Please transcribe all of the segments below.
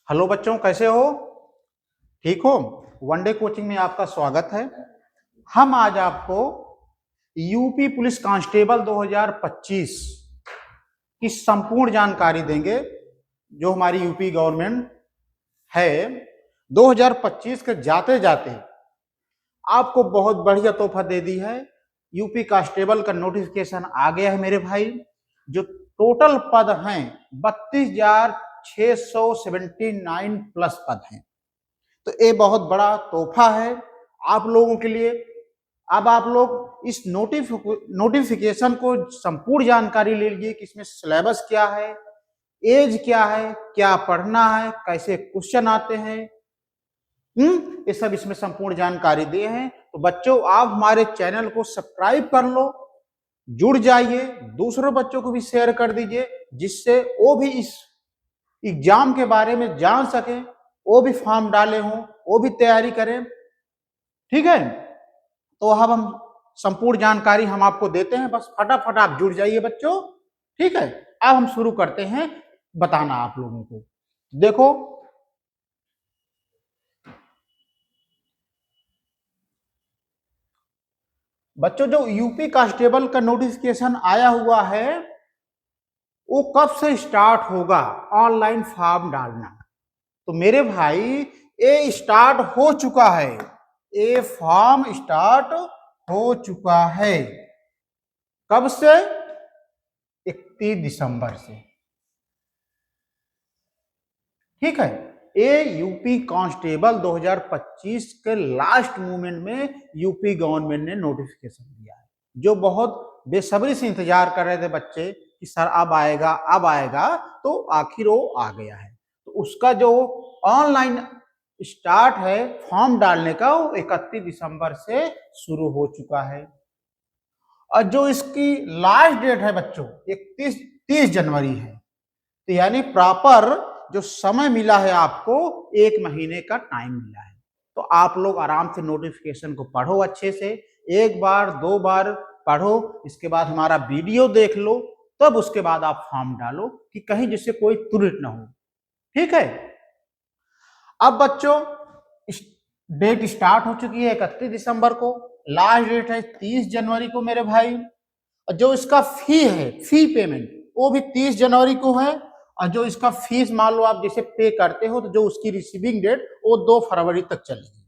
Hello बच्चों, कैसे हो? ठीक हो? वनडे कोचिंग में आपका स्वागत है। हम आज आपको यूपी पुलिस कांस्टेबल 2025 की संपूर्ण जानकारी देंगे। जो हमारी यूपी गवर्नमेंट है 2025 के जाते जाते आपको बहुत बढ़िया तोहफा दे दी है। यूपी कांस्टेबल का नोटिफिकेशन आ गया है मेरे भाई। जो टोटल पद हैं 32,679 प्लस पद हैं। तो ये बहुत बड़ा तोहफा है आप लोगों के लिए। अब आप लोग इस नोटिफिकेशन को संपूर्ण जानकारी ले लीजिए कि इसमें सिलेबस क्या है, एज क्या है, क्या पढ़ना है, कैसे क्वेश्चन आते हैं। ये सब इसमें संपूर्ण जानकारी दिए हैं। तो बच्चों, आप हमारे चैनल को सब्सक्राइब कर लो, जुड़ जाइए, दूसरों बच्चों को भी शेयर कर दीजिए, जिससे वो भी इस एग्जाम के बारे में जान सके, वो भी फॉर्म डाले हों, वो भी तैयारी करें। ठीक है, तो अब हम संपूर्ण जानकारी हम आपको देते हैं, बस फटाफट आप जुड़ जाइए बच्चों। ठीक है, अब हम शुरू करते हैं बताना आप लोगों को। देखो बच्चों, जो यूपी कांस्टेबल का नोटिफिकेशन आया हुआ है वो कब से स्टार्ट होगा ऑनलाइन फॉर्म डालना। तो मेरे भाई ये स्टार्ट हो चुका है, ये फॉर्म स्टार्ट हो चुका है। कब से? 31 दिसंबर से। ठीक है, ये यूपी कांस्टेबल 2025 के लास्ट मूवमेंट में यूपी गवर्नमेंट ने नोटिफिकेशन दिया है। जो बहुत बेसब्री से इंतजार कर रहे थे बच्चे कि सर अब आएगा अब आएगा, तो आखिर वो आ गया है। तो उसका जो ऑनलाइन स्टार्ट है फॉर्म डालने का, वो 31 दिसंबर से शुरू हो चुका है। और जो इसकी लास्ट डेट है बच्चों 30 जनवरी है। तो यानी प्रॉपर जो समय मिला है आपको, 1 महीने का टाइम मिला है। तो आप लोग आराम से नोटिफिकेशन को पढ़ो अच्छे से, एक बार दो बार पढ़ो, इसके बाद हमारा वीडियो देख लो, तब उसके बाद आप फॉर्म डालो कि कहीं जिससे कोई त्रुटि ना हो। ठीक है, अब बच्चों डेट स्टार्ट हो चुकी है 31 दिसंबर को, लास्ट डेट है 30 जनवरी को मेरे भाई। और जो इसका फी है, फी पेमेंट, वो भी 30 जनवरी को है। और जो इसका फीस मान लो आप जैसे पे करते हो, तो जो उसकी रिसीविंग डेट वो 2 फरवरी तक चलेगी।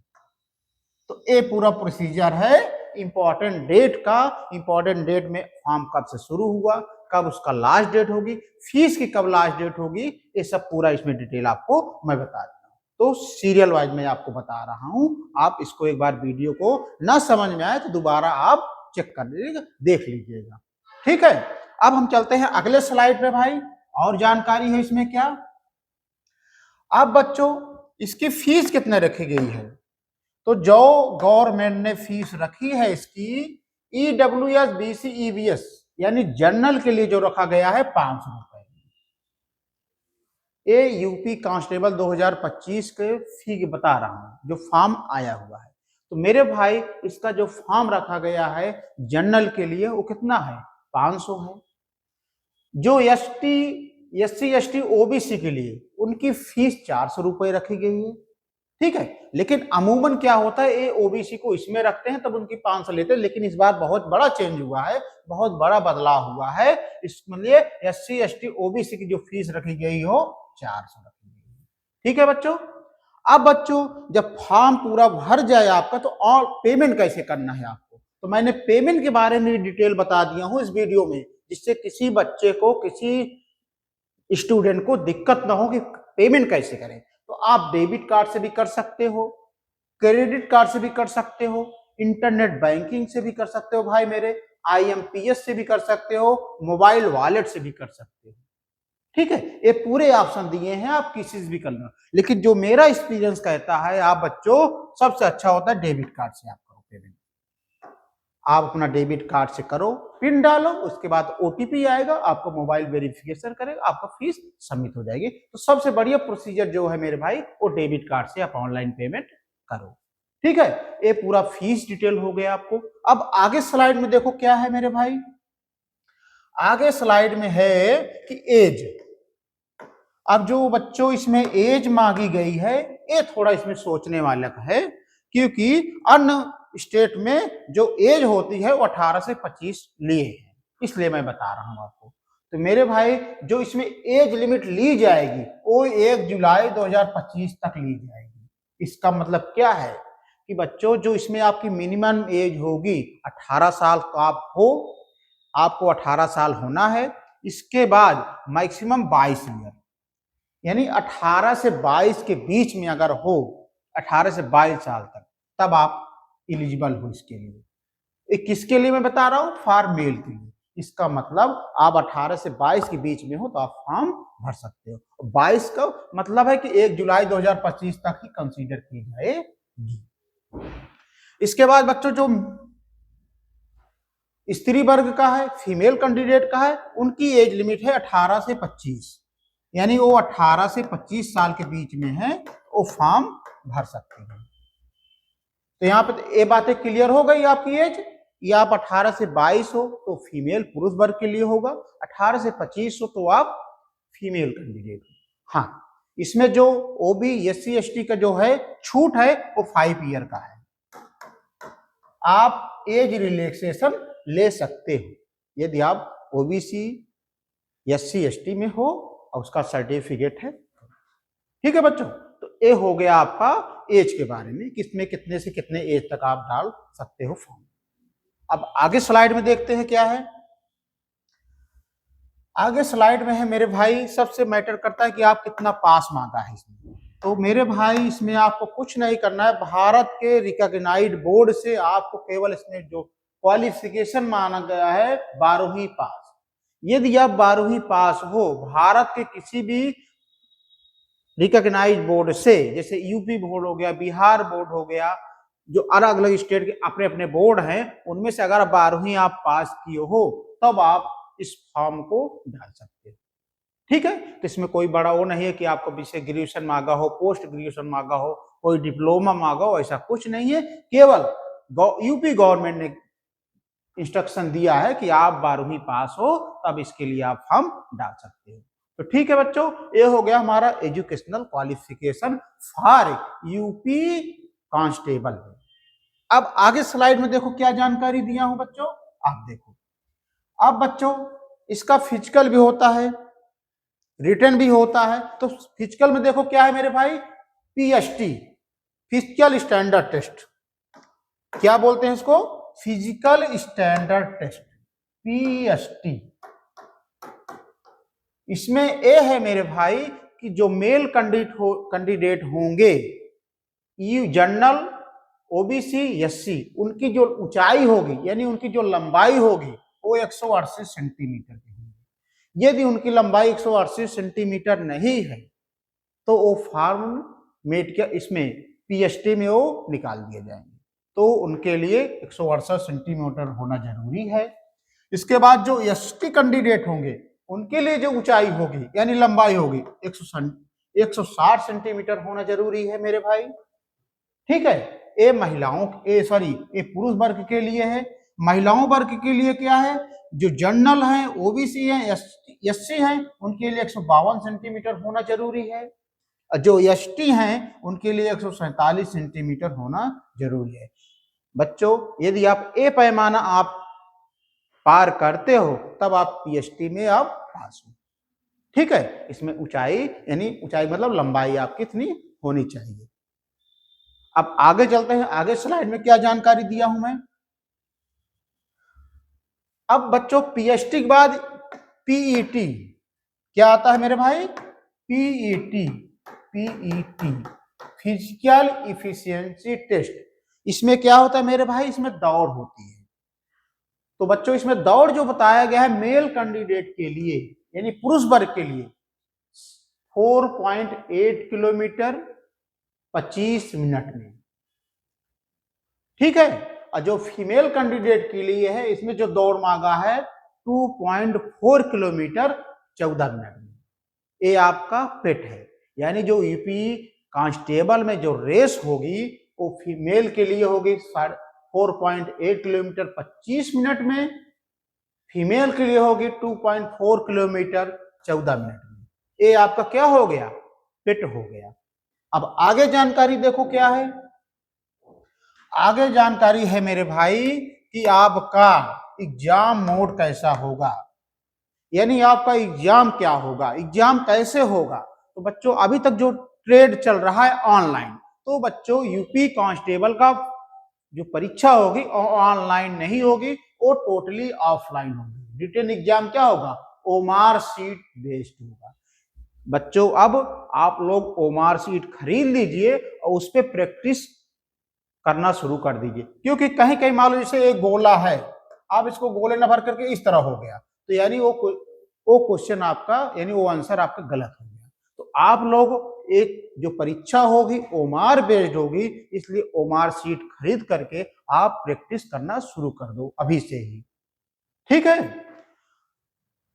तो ये पूरा प्रोसीजर है इंपॉर्टेंट डेट का। इंपॉर्टेंट डेट में फॉर्म कब से शुरू हुआ, कब उसका लास्ट डेट होगी, फीस की कब लास्ट डेट होगी, ये सब पूरा इसमें डिटेल आपको मैं बता दूंगा। तो सीरियल वाइज मैं आपको बता रहा हूं, आप इसको एक बार वीडियो को ना समझ में आए तो दोबारा आप चेक कर लीजिएगा, देख लीजिएगा। ठीक है, अब हम चलते हैं अगले स्लाइड पे भाई, और जानकारी है इसमें क्या। अब बच्चों, इसकी फीस कितने रखी गई है? तो जो गवर्नमेंट ने फीस रखी है इसकी, ईडब्ल्यूएस बीसी ईवीएस यानी जनरल के लिए जो रखा गया है 500 रुपए। ये यूपी कांस्टेबल 2025 के फी बता रहा हूं, जो फॉर्म आया हुआ है। तो मेरे भाई इसका जो फॉर्म रखा गया है जनरल के लिए, वो कितना है? 500 है। जो एससी एसटी ओबीसी के लिए उनकी फीस 400 रुपए रखी गई है। ठीक है, लेकिन अमूमन क्या होता है, ये ओबीसी को इसमें रखते हैं तब उनकी 500 लेते हैं, लेकिन इस बार बहुत बड़ा चेंज हुआ है, बहुत बड़ा बदलाव हुआ है। इसके लिए एससी एसटी ओबीसी की जो फीस रखी गई हो 400 रखी गई। ठीक है बच्चों, अब बच्चों जब फॉर्म पूरा भर जाए आपका, तो और पेमेंट कैसे करना है आपको, तो मैंने पेमेंट के बारे में डिटेल बता दिया हूं इस वीडियो में, जिससे किसी बच्चे को, किसी स्टूडेंट को दिक्कत ना हो कि पेमेंट कैसे करें। तो आप डेबिट कार्ड से भी कर सकते हो, क्रेडिट कार्ड से भी कर सकते हो, इंटरनेट बैंकिंग से भी कर सकते हो भाई मेरे, आईएमपीएस से भी कर सकते हो, मोबाइल वॉलेट से भी कर सकते हो। ठीक है, ये पूरे ऑप्शन दिए हैं, आप किसी से भी कर लो। लेकिन जो मेरा एक्सपीरियंस कहता है, आप बच्चों सबसे अच्छा होता है डेबिट कार्ड से आप करो पेमेंट। आप अपना डेबिट कार्ड से करो, पिन डालो, उसके बाद ओटीपी आएगा, आपको मोबाइल वेरिफिकेशन करेगा, आपका फीस सबमिट हो जाएगी। तो सबसे बढ़िया प्रोसीजर जो है मेरे भाई, वो डेबिट कार्ड से आप ऑनलाइन पेमेंट करो। ठीक है, ये पूरा फीस डिटेल हो गया आपको। अब आगे स्लाइड में देखो क्या है मेरे भाई, आगे स्लाइड में है कि एज। अब जो बच्चों इसमें एज मांगी गई है ये थोड़ा इसमें सोचने वाला है, क्योंकि अन्य स्टेट में जो एज होती है वो 18 से 25 लिए है, इसलिए मैं बता रहा हूं आपको। तो मेरे भाई जो इसमें एज लिमिट ली जाएगी वो 1 जुलाई 2025 तक ली जाएगी। इसका मतलब क्या है कि बच्चों जो इसमें आपकी मिनिमम एज होगी 18 साल का आप हो, आपको 18 साल होना है। इसके बाद मैक्सिमम 22 ईयर, यानी 18 से 22 के बीच में अगर हो, 18 से 22 साल तक, तब आप एलिजिबल हो इसके लिए। ये किसके लिए मैं बता रहा हूं? फॉर मेल के लिए। इसका मतलब आप 18 से 22 के बीच में हो तो आप फॉर्म भर सकते हो। 22 का मतलब है कि 1 जुलाई 2025 तक ही कंसीडर की जाएगी। इसके बाद बच्चों जो स्त्री वर्ग का है, फीमेल कैंडिडेट का है, उनकी एज लिमिट है 18 से 25, यानी वो 18 से 25 साल के बीच में है, वो फॉर्म भर सकते हैं। तो यहाँ पे ये बातें क्लियर हो गई आपकी एज। या आप 18 से 22 हो तो फीमेल पुरुष वर्ग के लिए होगा, 18 से 25 हो तो आप फीमेल कैंडिडेट हो। हाँ, इसमें जो ओबी एससी एसटी का जो है छूट है वो 5 ईयर का है। आप एज रिलैक्सेशन ले सकते हो यदि आप ओबीसी एससी एसटी में हो और उसका सर्टिफिकेट है। ठीक है बच्चों, तो ये हो गया आपका एज के बारे में, किसमें कितने से कितने एज तक आप डाल सकते हो फॉर्म। अब आगे स्लाइड में देखते हैं क्या है। आगे स्लाइड में है मेरे भाई, सबसे मैटर करता है कि आप कितना पास मांगा है इसमें। तो मेरे भाई इसमें आपको कुछ नहीं करना है, भारत के रिकॉग्नाइज्ड बोर्ड से आपको केवल इसमें जो क्वालिफिकेशन माना गया है 12वीं पास। यदि आप 12वीं पास हो भारत के किसी भी रिकॉग्नाइज्ड बोर्ड से, जैसे यूपी बोर्ड हो गया, बिहार बोर्ड हो गया, जो अलग अलग स्टेट के अपने अपने बोर्ड हैं, उनमें से अगर 12वीं आप पास किए हो तब आप इस फॉर्म को डाल सकते हो। ठीक है, तो इसमें कोई बड़ा वो नहीं है कि आपको विषय ग्रेजुएशन मांगा हो, पोस्ट ग्रेजुएशन मांगा हो, कोई डिप्लोमा मांगा हो, ऐसा कुछ नहीं है। केवल यूपी गवर्नमेंट ने इंस्ट्रक्शन दिया है कि आप 12वीं पास हो तब इसके लिए आप फॉर्म डाल सकते हो। तो ठीक है बच्चों, ये हो गया हमारा educational qualification for UP constable. अब आगे स्लाइड में देखो क्या जानकारी दिया हूं बच्चों, आप देखो। अब बच्चों इसका फिजिकल भी होता है, रिटन भी होता है। तो फिजिकल में देखो क्या है मेरे भाई, पीएसटी, फिजिकल स्टैंडर्ड टेस्ट। क्या बोलते हैं इसको? Physical standard test, PST. इसमें ए है मेरे भाई कि जो मेल कैंडिडेट होंगे, जनरल, ओबीसी, एससी, उनकी जो ऊंचाई होगी यानी उनकी जो लंबाई होगी वो 180 सेंटीमीटर की होगी। यदि उनकी लंबाई 180 सेंटीमीटर नहीं है तो वो फॉर्म मेट के इसमें पीएसटी में वो निकाल दिए जाएंगे। तो उनके लिए 168 सेंटीमीटर होना जरूरी है। इसके बाद जो एसटी कैंडिडेट होंगे उनके लिए जो ऊंचाई होगी यानी लंबाई होगी 160 सेंटीमीटर होना जरूरी है मेरे भाई। ठीक है, ये महिलाओं ये पुरुष वर्ग के लिए है। महिलाओं वर्ग के लिए क्या है, जो जनरल है, ओबीसी है, एससी है, उनके लिए 152 सेंटीमीटर होना जरूरी है। जो एसटी हैं उनके लिए 147 सेंटीमीटर होना जरूरी है। बच्चों यदि आप ए पैमाना आप पार करते हो तब आप पीएसटी में आप पास हो। ठीक है, इसमें ऊंचाई यानी ऊंचाई मतलब लंबाई आपकी कितनी होनी चाहिए। अब आगे चलते हैं, आगे स्लाइड में क्या जानकारी दिया हूं मैं। अब बच्चों पीएसटी के बाद पीईटी क्या आता है मेरे भाई, पीईटी, फिजिकल इफिशियंसी टेस्ट। इसमें क्या होता है मेरे भाई, इसमें दौड़ होती है। तो बच्चों इसमें दौड़ जो बताया गया है मेल कैंडिडेट के लिए यानी पुरुष वर्ग के लिए 4.8 किलोमीटर 25 मिनट में। ठीक है, और जो फीमेल कैंडिडेट के लिए है इसमें जो दौड़ मांगा है 2.4 किलोमीटर 14 मिनट में। ये आपका पेट है, यानी जो यूपी कांस्टेबल में जो रेस होगी वो फीमेल के लिए होगी 4.8 किलोमीटर 25 मिनट में, फीमेल के लिए होगी 2.4 किलोमीटर 14 मिनट में। ए आपका क्या हो गया, पिट हो गया। अब आगे जानकारी देखो क्या है। आगे जानकारी है मेरे भाई कि आपका एग्जाम मोड कैसा होगा, यानी आपका एग्जाम क्या होगा, एग्जाम कैसे होगा। तो बच्चों अभी तक जो ट्रेड चल रहा है ऑनलाइन, तो बच्चों यूपी कांस्टेबल का जो परीक्षा होगी ऑनलाइन नहीं होगी, वो टोटली ऑफलाइन होगी। रिटन एग्जाम क्या होगा, ओमार सीट बेस्ड होगा। बच्चों अब आप लोग ओमार सीट खरीद लीजिए और उस पर प्रैक्टिस करना शुरू कर दीजिए, क्योंकि कहीं कहीं मान लो जैसे एक गोला है, आप इसको गोले न भर करके इस तरह हो गया, तो यानी वो क्वेश्चन आपका, यानी वो आंसर आपका गलत हो गया। तो आप लोग एक जो परीक्षा होगी ओमार बेस्ड होगी, इसलिए ओमार सीट खरीद करके आप प्रैक्टिस करना शुरू कर दो अभी से ही, ठीक है।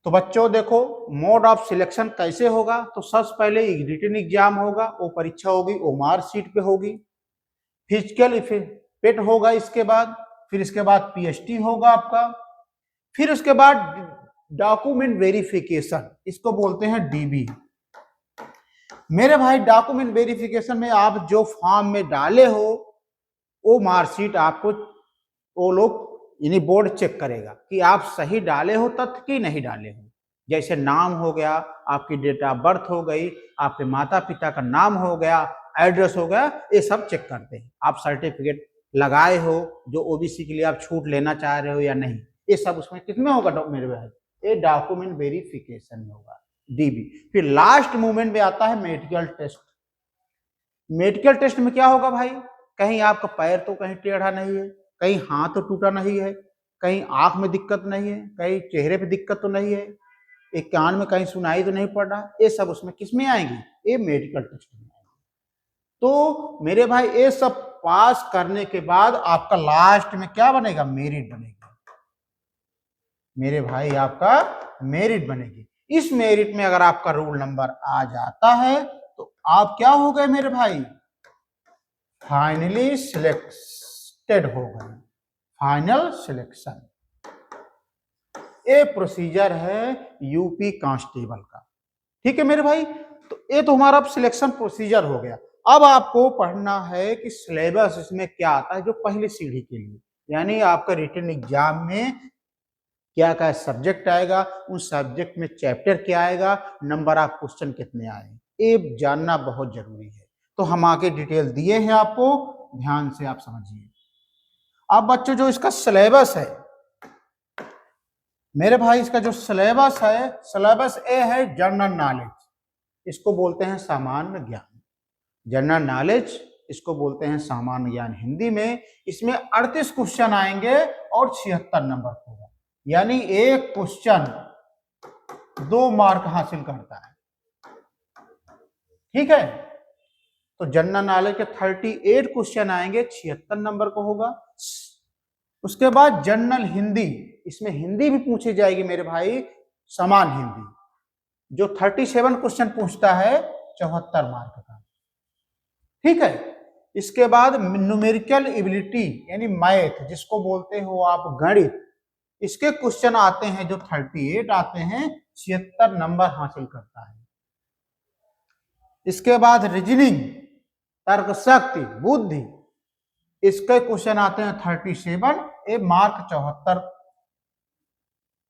तो बच्चों देखो मोड ऑफ सिलेक्शन कैसे होगा। तो सबसे पहले रिटन एग्जाम होगा, वो परीक्षा होगी ओमार सीट पे होगी। फिजिकल पेट होगा इसके बाद, फिर इसके बाद पीएचटी होगा आपका, फिर उसके बाद डॉक्यूमेंट वेरिफिकेशन, इसको बोलते हैं डीबी। मेरे भाई डॉक्यूमेंट वेरिफिकेशन में आप जो फॉर्म में डाले हो वो मार्कशीट आपको वो लोग यानी बोर्ड चेक करेगा कि आप सही डाले हो तथ्य कि नहीं डाले हो। जैसे नाम हो गया, आपकी डेट ऑफ बर्थ हो गई, आपके माता पिता का नाम हो गया, एड्रेस हो गया, ये सब चेक करते हैं। आप सर्टिफिकेट लगाए हो जो ओबीसी के लिए आप छूट लेना चाह रहे हो या नहीं, ये सब उसमें कितने होगा मेरे भाई, ये डॉक्यूमेंट वेरिफिकेशन में होगा, डीबी। फिर लास्ट मूवमेंट में आता है मेडिकल टेस्ट। मेडिकल टेस्ट में क्या होगा भाई, कहीं आपका पैर तो कहीं टेढ़ा नहीं है, कहीं हाथ तो टूटा नहीं है, कहीं आंख में दिक्कत नहीं है, कहीं चेहरे पे दिक्कत तो नहीं है, एक कान में कहीं सुनाई तो नहीं पड़ रहा, ये सब उसमें किस में आएंगी, ये मेडिकल टेस्ट में आएंगी। तो मेरे भाई ये सब पास करने के बाद आपका लास्ट में क्या बनेगा, मेरिट बनेगा। मेरे भाई आपका मेरिट बनेगी। इस मेरिट में अगर आपका रोल नंबर आ जाता है तो आप क्या हो गए मेरे भाई, फाइनली सिलेक्टेड हो गए, फाइनल सिलेक्शन। ये प्रोसीजर है यूपी कांस्टेबल का, ठीक है मेरे भाई। तो ये तो हमारा सिलेक्शन प्रोसीजर हो गया। अब आपको पढ़ना है कि सिलेबस इसमें क्या आता है जो पहली सीढ़ी के लिए, यानी आपका रिटन एग्जाम में क्या क्या सब्जेक्ट आएगा, उन सब्जेक्ट में चैप्टर क्या आएगा, नंबर ऑफ क्वेश्चन कितने आए, ये जानना बहुत जरूरी है। तो हम आगे डिटेल दिए हैं आपको, ध्यान से आप समझिए। अब बच्चों जो इसका सिलेबस है मेरे भाई, इसका जो सिलेबस है, सिलेबस ए है जनरल नॉलेज, इसको बोलते हैं सामान्य ज्ञान। जनरल नॉलेज इसको बोलते हैं सामान्य ज्ञान हिंदी में। इसमें 38 क्वेश्चन आएंगे और 76 नंबर होगा, यानी एक क्वेश्चन 2 मार्क हासिल करता है, ठीक है। तो जनरल नॉलेज के 38 क्वेश्चन आएंगे, 76 नंबर को होगा। उसके बाद जनरल हिंदी, इसमें हिंदी भी पूछी जाएगी मेरे भाई, समान हिंदी, जो 37 क्वेश्चन पूछता है 74 मार्क का, ठीक है। इसके बाद न्यूमेरिकल एबिलिटी यानी मैथ, जिसको बोलते हो आप गणित, इसके क्वेश्चन आते हैं जो 38 आते हैं, 76 नंबर हासिल करता है। इसके बाद रीजनिंग, तर्क शक्ति, बुद्धि, इसके क्वेश्चन आते हैं 37, ये मार्क 74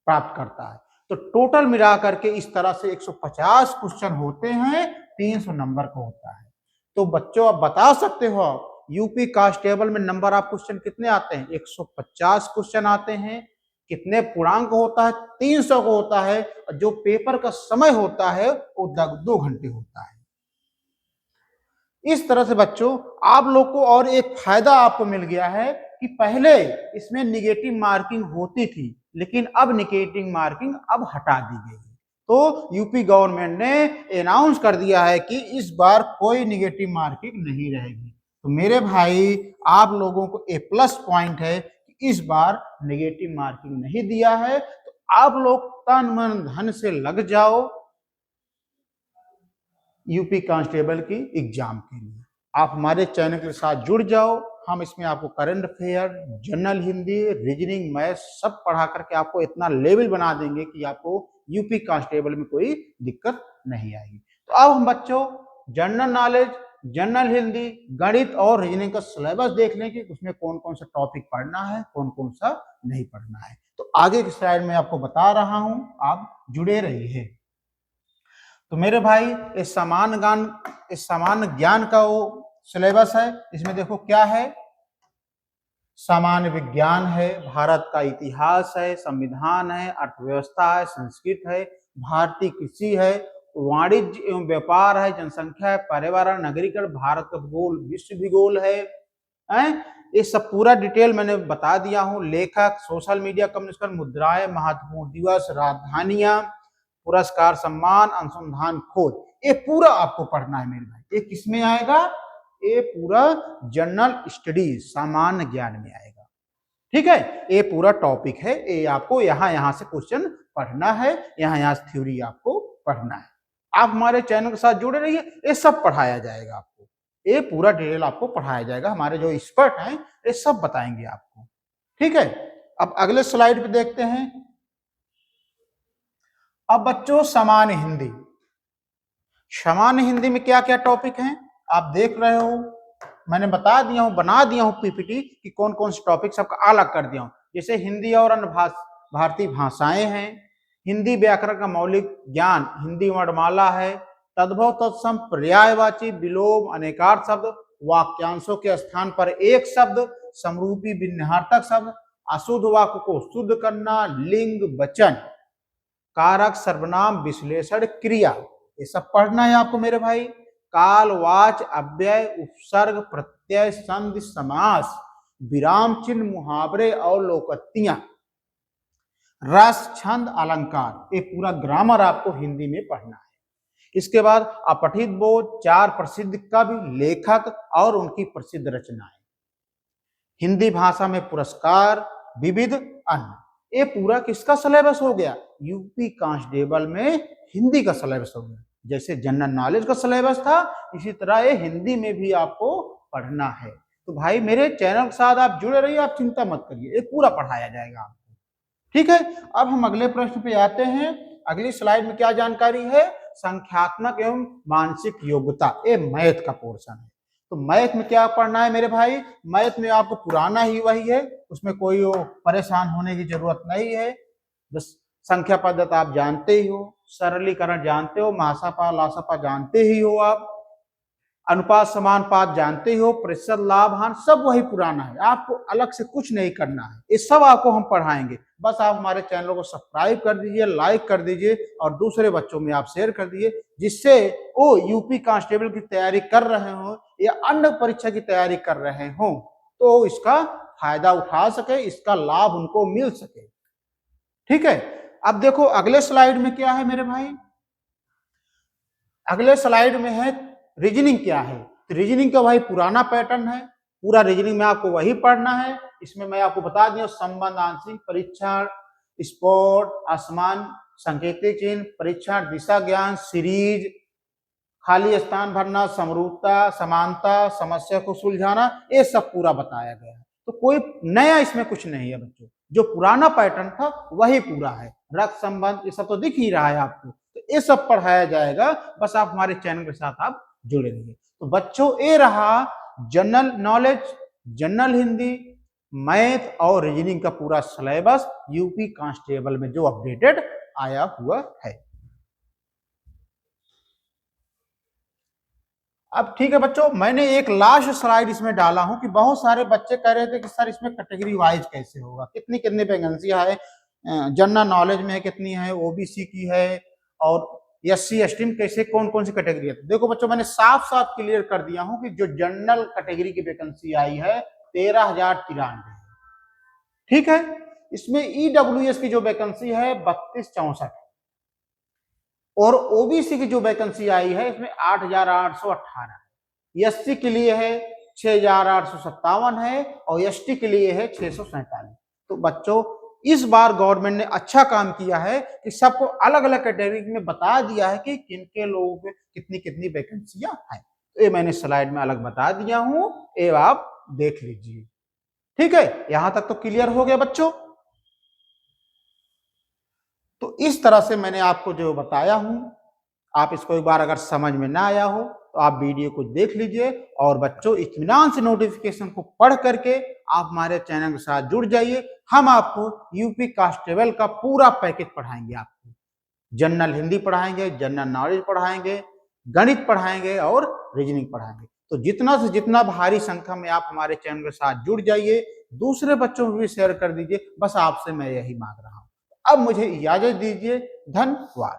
प्राप्त करता है। तो टोटल मिला करके इस तरह से 150 क्वेश्चन होते हैं, 300 नंबर का होता है। तो बच्चों आप बता सकते हो यूपी कांस्टेबल में नंबर ऑफ क्वेश्चन कितने आते हैं, 150 क्वेश्चन आते हैं। कितने पूर्णांक होता है, 300 को होता है। जो पेपर का समय होता है वो 2 घंटे होता है। इस तरह से बच्चों आप लोग को और एक फायदा आपको मिल गया है कि पहले इसमें निगेटिव मार्किंग होती थी, लेकिन अब निगेटिव मार्किंग अब हटा दी गई है। तो यूपी गवर्नमेंट ने अनाउंस कर दिया है कि इस बार कोई निगेटिव मार्किंग नहीं रहेगी। तो मेरे भाई आप लोगों को ए प्लस पॉइंट है कि इस बार निगेटिव मार्किंग नहीं दिया है। तो आप लोग तन मन धन से लग जाओ यूपी कांस्टेबल की एग्जाम के लिए। आप हमारे चैनल के साथ जुड़ जाओ, हम इसमें आपको current affair, general Hindi, reasoning, math सब पढ़ा करके आपको इतना लेवल बना देंगे कि आपको यूपी कांस्टेबल में कोई दिक्कत नहीं आएगी। तो अब हम बच्चों जनरल नॉलेज, जनरल हिंदी, गणित और रीजनिंग का सिलेबस देख लें कि उसमें कौन कौन सा टॉपिक पढ़ना है, कौन कौन सा नहीं पढ़ना है। तो आगे की स्लाइड में आपको बता रहा हूं, आप जुड़े रहिए। तो मेरे भाई इस सामान्य ज्ञान का वो सिलेबस है। इसमें देखो क्या है, सामान्य विज्ञान है, भारत का इतिहास है, संविधान है, अर्थव्यवस्था है, संस्कृत है, भारतीय कृषि है, वाणिज्य एवं व्यापार है, जनसंख्या है, पर्यावरण, नगरीकरण, भारत का भूगोल, विश्व भूगोल है। ये सब पूरा डिटेल मैंने बता दिया हूँ। लेखक, सोशल मीडिया, कम्युनिकेशन, मुद्राएं, महत्वपूर्ण दिवस, राजधानियां, पुरस्कार, सम्मान, अनुसंधान, खोज, ये पूरा आपको पढ़ना है मेरे भाई। ये किसमें आएगा? ये पूरा जनरल स्टडीज, सामान्य ज्ञान में आएगा। ठीक है, ये पूरा टॉपिक है। ये आपको यहाँ से क्वेश्चन पढ़ना है, यहाँ से थ्योरी आपको पढ़ना है। आप हमारे चैनल के साथ जुड़े रहिए, ये सब पढ़ाया जाएगा आपको। ये पूरा डिटेल आपको पढ़ाया जाएगा। हमारे जो एक्सपर्ट हैं ये सब बताएंगे आपको। ठीक है, अब अगले स्लाइड पे देखते हैं। अब बच्चों सामान्य हिंदी, सामान्य हिंदी में क्या क्या टॉपिक हैं आप देख रहे हो। मैंने बता दिया हूं, बना दिया हूं पीपीटी कि कौन कौन से टॉपिक सबका अलग कर दिया हूं। जैसे हिंदी और अन्य भारतीय भाषाएं हैं, हिंदी व्याकरण का मौलिक ज्ञान, हिंदी वर्णमाला है, तद्भव तत्सम, पर्यायवाची, विलोम, अनेकार्थ शब्द, वाक्यांशों के स्थान पर एक शब्द, समरूपी भिन्नार्थक शब्द, अशुद्ध वाक्य को शुद्ध करना, लिंग, वचन, कारक, सर्वनाम, विश्लेषण, क्रिया, ये सब पढ़ना है आपको मेरे भाई। काल, वाच, अव्यय, उपसर्ग, प्रत्यय, संधि, समास, विराम चिन्ह, मुहावरे और लोकोक्तियां, रस, छंद, अलंकार, ये पूरा ग्रामर आपको हिंदी में पढ़ना है। इसके बाद अपठित बोध, 4 प्रसिद्ध कवि, लेखक और उनकी प्रसिद्ध रचनाएं, हिंदी भाषा में पुरस्कार, विविध अन्य, ये पूरा किसका सिलेबस हो गया? यूपी कांस्टेबल में हिंदी का सिलेबस हो गया। जैसे जनरल नॉलेज का सिलेबस था, इसी तरह ये हिंदी में भी आपको पढ़ना है। तो भाई मेरे चैनल के साथ आप जुड़े रहिए, आप चिंता मत करिए, ये पूरा पढ़ाया जाएगा आपको। ठीक है, अब हम अगले प्रश्न पे आते हैं। अगली स्लाइड में क्या जानकारी है? संख्यात्मक एवं मानसिक योग्यता, ये मैथ का पोर्शन है। तो मैथ में क्या पढ़ना है मेरे भाई? मैथ में आपको पुराना ही वही है, उसमें कोई परेशान होने की जरूरत नहीं है। बस संख्या पद्धति आप जानते ही हो, सरलीकरण जानते हो, महासापा लासापा जानते ही हो, आप अनुपात समानुपात जानते हो, प्रतिशत लाभ हानि सब वही पुराना है। आपको अलग से कुछ नहीं करना है, ये सब आपको हम पढ़ाएंगे। बस आप हमारे चैनल को सब्सक्राइब कर दीजिए, लाइक कर दीजिए और दूसरे बच्चों में आप शेयर कर दीजिए, जिससे वो यूपी कांस्टेबल की तैयारी कर रहे हो या अन्य परीक्षा की तैयारी कर रहे हो तो इसका फायदा उठा सके, इसका लाभ उनको मिल सके। ठीक है, अब देखो अगले स्लाइड में क्या है मेरे भाई? अगले स्लाइड में है रीजनिंग क्या है। तो रीजनिंग का भाई पुराना पैटर्न है, पूरा रीजनिंग में आपको वही पढ़ना है। इसमें मैं आपको बता दिया, संबंध, आंशिक परीक्षण, स्पोर्ट, आसमान, संकेतिक चिन्ह, परीक्षण, दिशा ज्ञान, सीरीज, खाली स्थान भरना, समरूपता, समानता, समस्या को सुलझाना, ये सब पूरा बताया गया है। तो कोई नया इसमें कुछ नहीं है बच्चों, जो पुराना पैटर्न था वही पूरा है। रक्त संबंध ये सब तो दिख ही रहा है आपको, तो ये सब पढ़ाया जाएगा। बस आप हमारे चैनल के साथ आप जुड़े रहिए। तो बच्चों ये रहा general knowledge, general Hindi, math और रीजनिंग का पूरा सिलेबस यूपी कांस्टेबल में जो अपडेटेड आया हुआ है। अब ठीक है बच्चों, मैंने एक लास्ट स्लाइड इसमें डाला हूं कि बहुत सारे बच्चे कह रहे थे कि सर इसमें कैटेगरी वाइज कैसे होगा, कितनी कितनी वैकेंसियां है, जनरल नॉलेज में कितनी है, ओबीसी की है और एससी एसटी में कैसे कौन कौन सी कैटेगरी है। देखो बच्चों, मैंने साफ साफ क्लियर कर दिया हूं कि जो जनरल कैटेगरी की वैकेंसी आई है 13,093 है। ठीक है, इसमें ईडब्ल्यूएस की जो वैकेंसी है 3264 है और ओबीसी की जो वैकेंसी आई है इसमें 8,818 है। एससी के लिए है 6,857 है और एसटी के लिए है 647। तो बच्चों इस बार गवर्नमेंट ने अच्छा काम किया है कि सबको अलग अलग कैटेगरी में बता दिया है कि किन के लोगों के कितनी कितनी वैकेंसियां हैं। तो ये मैंने स्लाइड में अलग बता दिया हूं, ये आप देख लीजिए। ठीक है, यहां तक तो क्लियर हो गया बच्चों। तो इस तरह से मैंने आपको जो बताया हूं, आप इसको एक बार अगर समझ में ना आया हो तो आप वीडियो को देख लीजिए और बच्चों इत्मीनान से नोटिफिकेशन को पढ़ करके आप हमारे चैनल के साथ जुड़ जाइए। हम आपको यूपी कांस्टेबल का पूरा पैकेज पढ़ाएंगे। आपको जनरल हिंदी पढ़ाएंगे, जनरल नॉलेज पढ़ाएंगे, गणित पढ़ाएंगे और रीजनिंग पढ़ाएंगे। तो जितना से जितना भारी संख्या में आप हमारे चैनल के साथ जुड़ जाइए, दूसरे बच्चों को भी शेयर कर दीजिए। बस आपसे मैं यही मांग रहा हूं। अब मुझे इजाजत दीजिए। धन्यवाद।